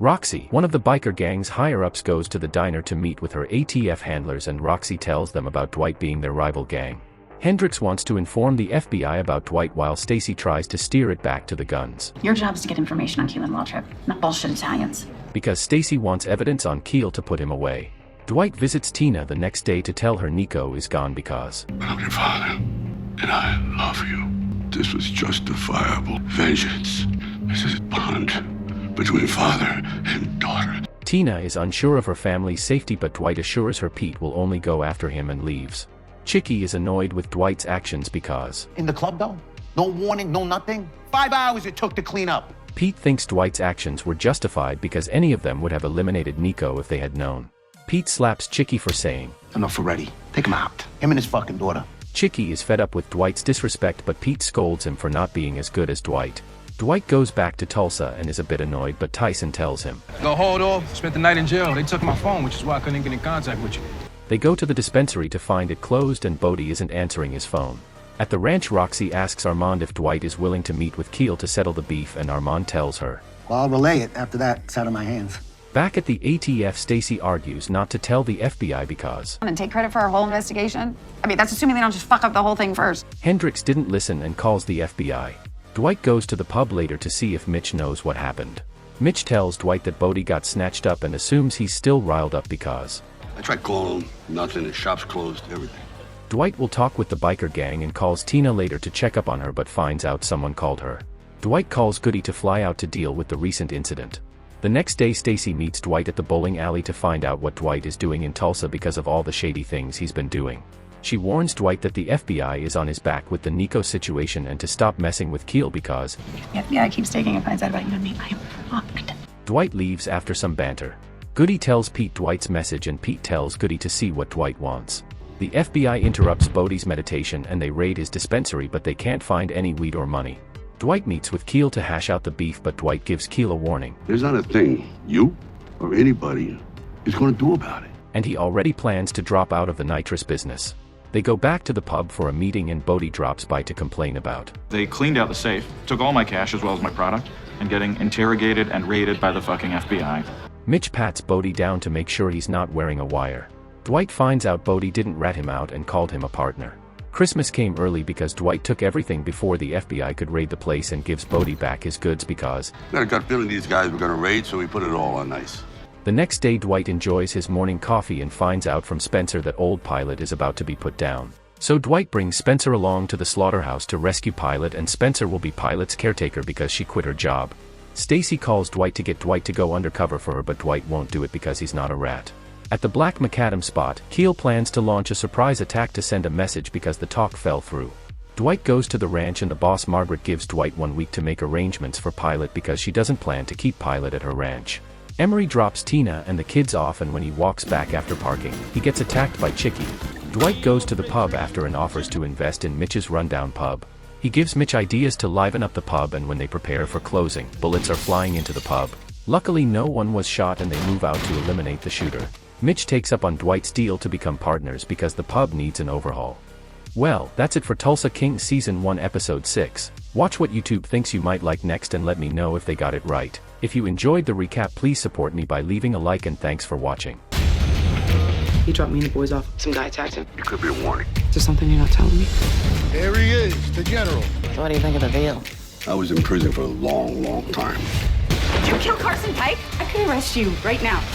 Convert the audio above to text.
Roxy, one of the biker gang's higher-ups, goes to the diner to meet with her ATF handlers, and Roxy tells them about Dwight being their rival gang. Hendrix wants to inform the FBI about Dwight while Stacy tries to steer it back to the guns. Your job is to get information on Keel and Waltrip, not bullshit Italians. Because Stacy wants evidence on Keel to put him away. Dwight visits Tina the next day to tell her Nico is gone because I'm your father, and I love you. This was justifiable vengeance. This is a bond between father and daughter. Tina is unsure of her family's safety, but Dwight assures her Pete will only go after him and leaves. Chicky is annoyed with Dwight's actions because in the club though? No warning, no nothing? 5 hours it took to clean up. Pete thinks Dwight's actions were justified because any of them would have eliminated Nico if they had known. Pete slaps Chicky for saying, "Enough already. Take him out. Him and his fucking daughter." Chicky is fed up with Dwight's disrespect, but Pete scolds him for not being as good as Dwight. Dwight goes back to Tulsa and is a bit annoyed, but Tyson tells him, "Go hold off. Spent the night in jail. They took my phone, which is why I couldn't get in contact with you." They go to the dispensary to find it closed and Bodie isn't answering his phone. At the ranch, Roxy asks Armand if Dwight is willing to meet with Keel to settle the beef, and Armand tells her, "Well, I'll relay it after that. It's out of my hands." Back at the ATF, Stacy argues not to tell the FBI because And take credit for our whole investigation? I mean, that's assuming they don't just fuck up the whole thing first. Hendrix didn't listen and calls the FBI. Dwight goes to the pub later to see if Mitch knows what happened. Mitch tells Dwight that Bodie got snatched up and assumes he's still riled up because I tried calling him, nothing, the shop's closed, everything. Dwight will talk with the biker gang and calls Tina later to check up on her, but finds out someone called her. Dwight calls Goody to fly out to deal with the recent incident. The next day, Stacy meets Dwight at the bowling alley to find out what Dwight is doing in Tulsa because of all the shady things he's been doing. She warns Dwight that the FBI is on his back with the Nico situation and to stop messing with Keel because The FBI keeps taking a finds out about you and me. I am fucked. Dwight leaves after some banter. Goody tells Pete Dwight's message and Pete tells Goody to see what Dwight wants. The FBI interrupts Bodie's meditation and they raid his dispensary, but they can't find any weed or money. Dwight meets with Keel to hash out the beef, but Dwight gives Keel a warning. There's not a thing you or anybody is going to do about it. And he already plans to drop out of the nitrous business. They go back to the pub for a meeting and Bodie drops by to complain about. They cleaned out the safe, took all my cash as well as my product, and getting interrogated and raided by the fucking FBI. Mitch pats Bodie down to make sure he's not wearing a wire. Dwight finds out Bodie didn't rat him out and called him a partner. Christmas came early because Dwight took everything before the FBI could raid the place and gives Bodie back his goods because I got a gut feeling these guys were going to raid, so we put it all on ice. The next day, Dwight enjoys his morning coffee and finds out from Spencer that old Pilot is about to be put down. So Dwight brings Spencer along to the slaughterhouse to rescue Pilot, and Spencer will be Pilot's caretaker because she quit her job. Stacy calls Dwight to get Dwight to go undercover for her, but Dwight won't do it because he's not a rat. At the Black Macadam spot, Keel plans to launch a surprise attack to send a message because the talk fell through. Dwight goes to the ranch and the boss Margaret gives Dwight 1 week to make arrangements for Pilot because she doesn't plan to keep Pilot at her ranch. Emery drops Tina and the kids off, and when he walks back after parking, he gets attacked by Chicky. Dwight goes to the pub after and offers to invest in Mitch's rundown pub. He gives Mitch ideas to liven up the pub, and when they prepare for closing, bullets are flying into the pub. Luckily no one was shot and they move out to eliminate the shooter. Mitch takes up on Dwight's deal to become partners because the pub needs an overhaul. Well, that's it for Tulsa King Season 1 Episode 6. Watch what YouTube thinks you might like next and let me know if they got it right. If you enjoyed the recap, please support me by leaving a like, and thanks for watching. He dropped me and the boys off. Some guy attacked him. It could be a warning. Is there something you're not telling me? There he is, the general. So what do you think of the deal? I was in prison for a long, long time. Did you kill Carson Pike? I could arrest you right now.